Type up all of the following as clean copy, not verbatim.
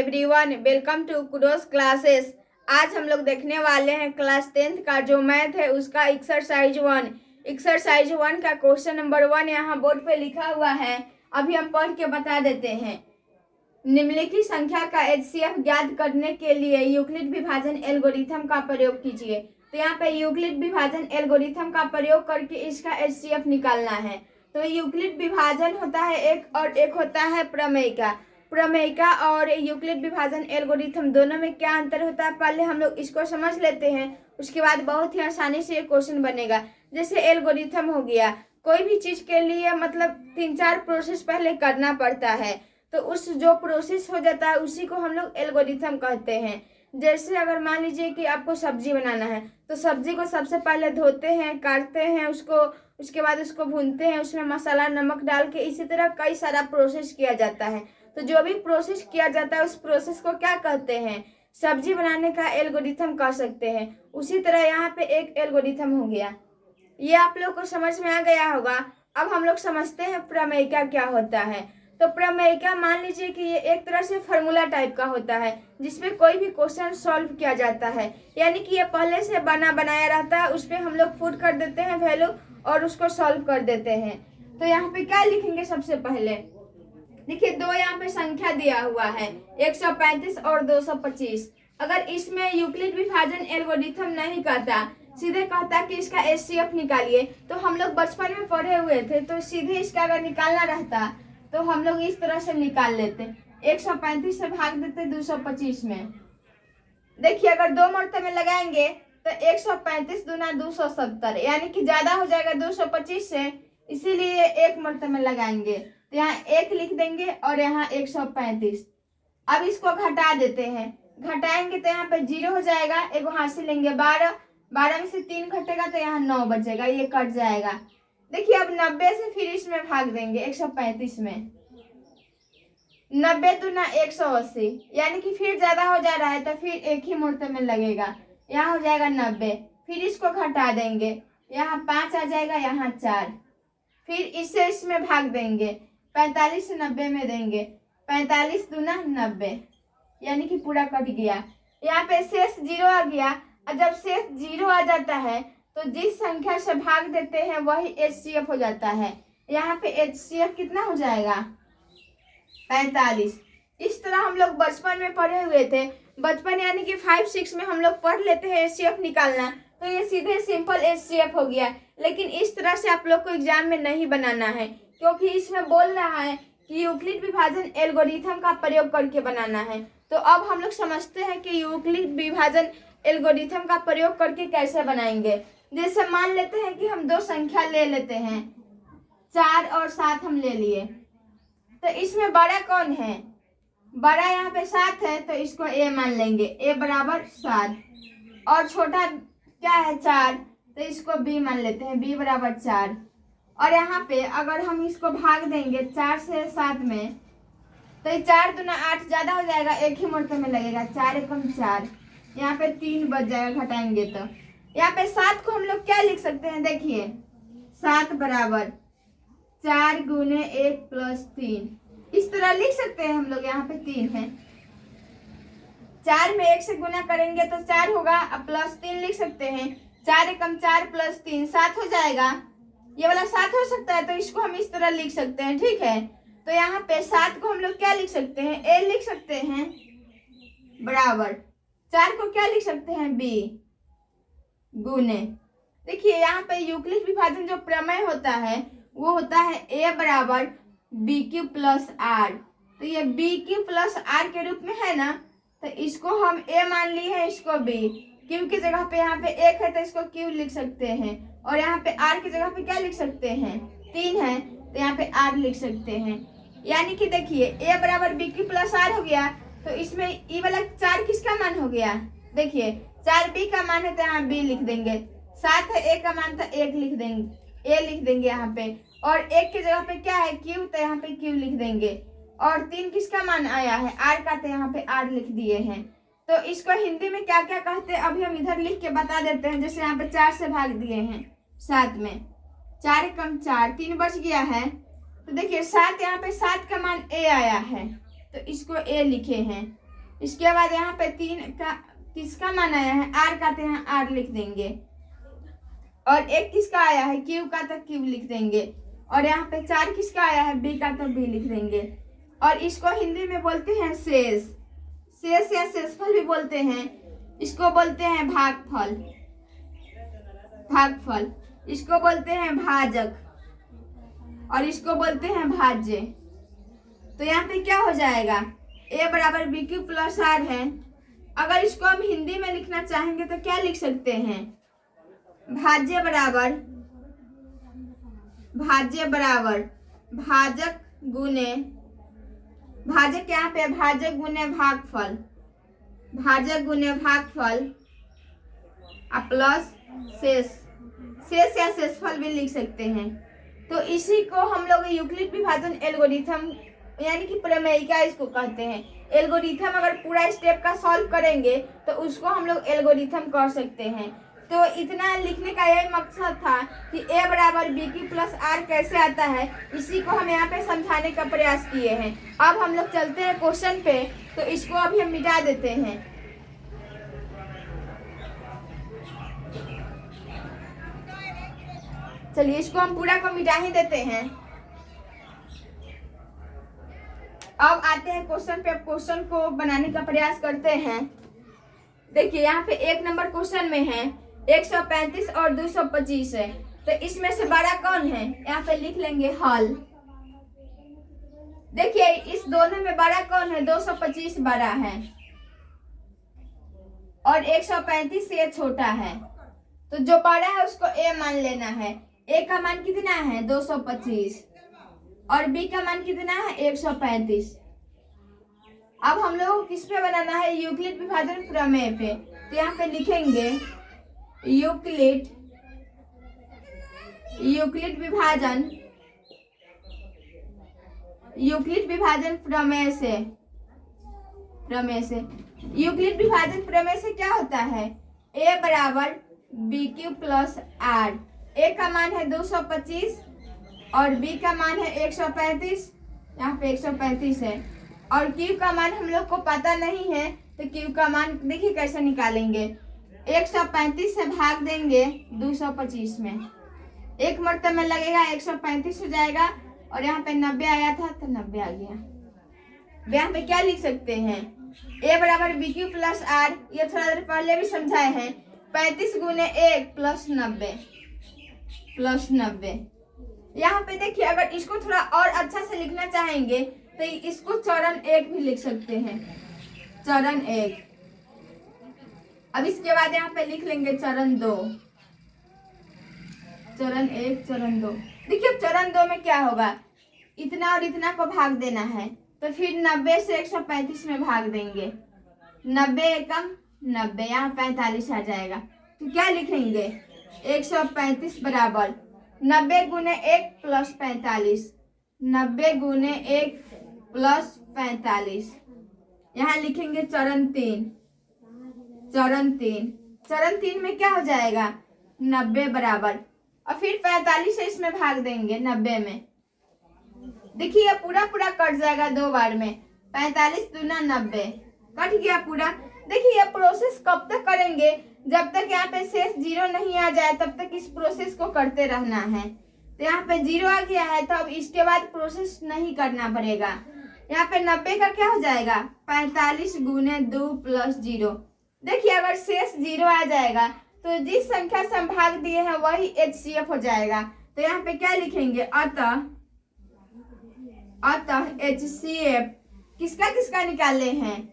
Everyone, welcome to Kudos classes. आज हम लोग देखने वाले हैं क्लास 10th का जो मैथ है उसका एक्सरसाइज 1 का क्वेश्चन नंबर 1 यहाँ बोर्ड पे लिखा हुआ है। अभी हम पढ़ के बता देते हैं। निम्नलिखित संख्या का एचसीएफ ज्ञात करने के लिए यूक्लिड विभाजन एल्गोरिथम का प्रयोग कीजिए। तो यहाँ पे यूक्लिड विभाजन एल्गोरिथम का प्रयोग करके इसका एचसीएफ निकालना है। तो यूक्लिड विभाजन होता है एक और एक होता है प्रमेयिका और यूक्लिड विभाजन एल्गोरिथम दोनों में क्या अंतर होता है, पहले हम लोग इसको समझ लेते हैं। उसके बाद बहुत ही आसानी से ये क्वेश्चन बनेगा। जैसे एल्गोरिथम हो गया, कोई भी चीज के लिए मतलब 3-4 प्रोसेस पहले करना पड़ता है, तो उस जो प्रोसेस हो जाता है उसी को हम लोग एल्गोरिथम कहते हैं। जैसे अगर मान लीजिए कि आपको सब्जी बनाना है, तो सब्जी को सबसे पहले धोते हैं, काटते हैं उसको, उसके बाद उसको भूनते हैं, उसमें मसाला नमक डाल के, इसी तरह कई सारा प्रोसेस किया जाता है। तो जो भी प्रोसेस किया जाता है उस प्रोसेस को क्या कहते हैं, सब्जी बनाने का एल्गोरिथम कह सकते हैं। उसी तरह यहाँ पे एक एल्गोरिथम हो गया। ये आप लोग को समझ में आ गया होगा। अब हम लोग समझते हैं प्रमेयिका क्या होता है। तो प्रमेयिका मान लीजिए कि ये एक तरह से फॉर्मूला टाइप का होता है जिसमें कोई भी क्वेश्चन सॉल्व किया जाता है, यानी कि ये पहले से बना बनाया रहता है, उस पर हम लोग पुट कर देते हैं वैल्यू और उसको सॉल्व कर देते हैं। तो यहाँ पे क्या लिखेंगे, सबसे पहले देखिए दो यहाँ पे संख्या दिया हुआ है 135 और 225। अगर इसमें यूक्लिड विभाजन एल्गोरिथम नहीं कहता, सीधे कहता कि इसका एचसीएफ निकालिए, तो हम लोग बचपन में पढ़े हुए थे, तो सीधे इसका अगर निकालना रहता तो हम लोग इस तरह से निकाल लेते। 135 से भाग देते 225 में। देखिए अगर दो मरतबे लगाएंगे तो 135 दूना 270, यानी कि ज्यादा हो जाएगा 225 से, इसीलिए एक मरतबे लगाएंगे। तो यहाँ 1 लिख देंगे और यहाँ 135। अब इसको घटा देते हैं, घटाएंगे तो यहाँ पे 0 हो जाएगा, एगो हासिल लेंगे 12 में से 3 घटेगा तो यहाँ 9 बचेगा, ये कट जाएगा। देखिए अब 90 से फिर इसमें भाग देंगे 135 में, 90 दूना 180, यानी कि फिर ज्यादा हो जा रहा है तो फिर एक ही मुहूर्त में लगेगा, यहाँ हो जाएगा 90। फिर इसको घटा देंगे, यहाँ 5 आ जाएगा, यहाँ 4। फिर इससे इसमें भाग देंगे, 45 से 90 में देंगे, 45 दूना 90, यानी कि पूरा कट गया। यहाँ पे शेष 0 आ गया। और जब शेष 0 आ जाता है तो जिस संख्या से भाग देते हैं वही एचसीएफ हो जाता है। यहाँ पे एचसीएफ कितना हो जाएगा, 45। इस तरह हम लोग बचपन में पढ़े हुए थे। बचपन यानी कि 5-6 में हम लोग पढ़ लेते हैं एचसीएफ निकालना, तो ये सीधे सिंपल एचसीएफ हो गया। लेकिन इस तरह से आप लोग को एग्जाम में नहीं बनाना है, क्योंकि इसमें बोल रहा है कि यूक्लिड विभाजन एल्गोरिथम का प्रयोग करके बनाना है। तो अब हम लोग समझते हैं कि यूक्लिड विभाजन एल्गोरिथम का प्रयोग करके कैसे बनाएंगे। जैसे मान लेते हैं कि हम दो संख्या ले लेते हैं, 4 और 7 हम ले लिए, तो इसमें बड़ा कौन है, बड़ा यहाँ पे 7 है, तो इसको a मान लेंगे, a बराबर 7। और छोटा क्या है 4, तो इसको b मान लेते हैं, b बराबर 4। और यहाँ पे अगर हम इसको भाग देंगे 4 से 7 में, तो 4 दूना 8 ज्यादा हो जाएगा, एक ही मुहूर्त में लगेगा, 4 एकम 4, यहाँ पे 3 बच जाएगा घटाएंगे तो। यहाँ पे 7 को हम लोग क्या लिख सकते हैं, देखिए 7 बराबर 4 गुने 1 प्लस 3, इस तरह लिख सकते हैं हम लोग। यहाँ पे 3 है, 4 में 1 से गुना करेंगे तो 4 होगा, अब प्लस 3 लिख सकते हैं, 4 एकम 4 प्लस 3 7 हो जाएगा। ये वाला 7 हो सकता है, तो इसको हम इस तरह लिख सकते हैं, ठीक है। तो यहाँ पे 7 को हम लोग क्या लिख सकते हैं, a लिख सकते हैं, बराबर 4 को क्या लिख सकते हैं, b गुने। देखिए यहाँ पे यूक्लिड विभाजन जो प्रमेय होता है वो होता है a बराबर bq प्लस r। तो ये bq प्लस r के रूप में है ना, तो इसको हम a मान लिए हैं, इसको b, q की जगह पे यहाँ पे 1 है तो इसको q लिख सकते हैं, और यहाँ पे r की जगह पे क्या लिख सकते हैं, 3 है तो यहाँ पे r लिख सकते हैं। यानी कि देखिए a बराबर bq प्लस r हो गया, तो इसमें ये वाला 4 किसका मान हो गया, देखिए 4 b का मान है तो यहाँ b लिख देंगे, 7 है a का मान तो 1 लिख देंगे, a लिख देंगे यहाँ पे, और 1 की जगह पे क्या है q, तो यहाँ पे q लिख देंगे, और 3 किसका मान आया है, r का, तो यहाँ पे r लिख दिए हैं। तो इसको हिंदी में क्या क्या कहते हैं अभी हम इधर लिख के बता देते हैं। जैसे यहाँ पे 4 से भाग दिए हैं 7 में, 4 एकम 4, 3 बच गया है, तो देखिए 7 यहाँ पे 7 का मान a आया है, तो इसको a लिखे हैं। इसके बाद यहाँ पे 3 का किसका मान आया है, आर का, तो यहाँ आर लिख देंगे। और 1 किसका आया है, क्यू का, तो क्यू लिख देंगे। और यहाँ पे 4 किसका आया है, बी का, तो बी लिख देंगे। और इसको हिंदी में बोलते हैं शेष। शेष या शेषफल भी बोलते हैं। इसको बोलते हैं भागफल, भागफल। इसको बोलते हैं भाजक और इसको बोलते हैं भाज्य। तो यहाँ पे क्या हो जाएगा, a बराबर बी क्यू प्लस आर है। अगर इसको हम हिंदी में लिखना चाहेंगे तो क्या लिख सकते हैं, भाज्य बराबर, भाज्य बराबर भाजक गुने, भाजक यहाँ पे भाजक गुने भागफल, भाजक गुने भागफल प्लस शेष। शेष या शेषफल भी लिख सकते हैं। तो इसी को हम लोग यूक्लिड विभाजन एल्गोरिथम यानी कि प्रमेयिका इसको कहते हैं। एल्गोरिथम अगर पूरा स्टेप का सॉल्व करेंगे तो उसको हम लोग एल्गोरिथम कह सकते हैं। तो इतना लिखने का यही मकसद था कि a बराबर बी क्यू प्लस आर कैसे आता है, इसी को हम यहाँ पे समझाने का प्रयास किए हैं। अब हम लोग चलते हैं क्वेश्चन पे, तो इसको अभी हम मिटा देते हैं। चलिए इसको हम पूरा को मिटा ही देते हैं। अब आते हैं क्वेश्चन पे, क्वेश्चन को बनाने का प्रयास करते हैं। देखिए यहाँ पे 1 नंबर क्वेश्चन में है 135 और 225 है, तो इसमें से बड़ा कौन है, यहाँ पे लिख लेंगे हल। देखिए इस दोनों में बड़ा कौन है, 225 बड़ा है और 135 से छोटा है। तो जो बड़ा है उसको a मान लेना है। a का मान कितना है, 225 और b का मान कितना है, 135। अब हम लोग को किस पे बनाना है, यूक्लिड विभाजन प्रमेय पे। तो यहाँ पे लिखेंगे यूक्लिड विभाजन, यूक्लिड विभाजन प्रमेय से, यूक्लिड विभाजन प्रमेय से क्या होता है, a बराबर B Q plus R. a का मान है 225 और b का मान है 135, यहाँ पे 135 है। और q का मान हम लोग को पता नहीं है, तो q का मान देखिए कैसे निकालेंगे, 135 से भाग देंगे 225 में, एक मरतबे में लगेगा 135 हो जाएगा। और यहाँ पे 90 आया था तो 90 आ गया। यहाँ पे क्या लिख सकते हैं, a बराबर बी क्यू प्लस आर, ये थोड़ा देर पहले भी समझाए हैं, 35 गुने 1 प्लस 90। यहाँ पे देखिए अगर इसको थोड़ा और अच्छा से लिखना चाहेंगे तो इसको चरण 1 भी लिख सकते हैं, चरण 1। अब इसके बाद यहाँ पे लिख लेंगे चरण 2, चरण 1 चरण 2। देखिए चरण 2 में क्या होगा, इतना और इतना को भाग देना है, तो फिर 90 से 135 में भाग देंगे, 90 एकम 90, यहाँ 45 आ जाएगा। तो क्या लिखेंगे, 135 बराबर 90 गुने 1 प्लस 45, 90 गुने 1 प्लस 45। यहाँ लिखेंगे चरण 3, चरण 3 में क्या हो जाएगा, 90 बराबर, और फिर 45 से इसमें भाग देंगे 90 में। देखिए ये पूरा कट जाएगा 2 बार में, 45 दूना 90 कट गया पूरा। देखिए ये प्रोसेस कब तक करेंगे, जब तक यहाँ पे शेष 0 नहीं आ जाए तब तक इस प्रोसेस को करते रहना है। तो यहाँ पे 0 आ गया है तो अब इसके बाद प्रोसेस नहीं करना पड़ेगा। यहाँ पे 90 का क्या हो जाएगा, 45 गुने 2 प्लस 0। देखिए अगर शेष 0 आ जाएगा तो जिस संख्या से हम भाग दिए हैं वही HCF हो जाएगा। तो यहाँ पे क्या लिखेंगे, अतः HCF किसका किसका निकाले हैं,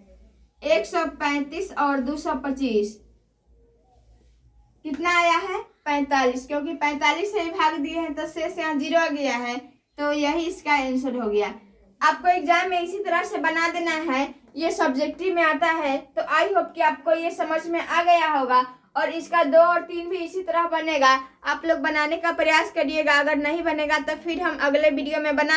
135 और 225, कितना आया है 45, क्योंकि 45 से भाग दिए हैं तो शेष यहाँ 0 आ गया है, तो यही इसका आंसर हो गया। आपको एग्जाम में इसी तरह से बना देना है, ये सब्जेक्टिव में आता है। तो आई होप कि आपको ये समझ में आ गया होगा और इसका 2 और 3 भी इसी तरह बनेगा। आप लोग बनाने का प्रयास करिएगा, अगर नहीं बनेगा तो फिर हम अगले वीडियो में बना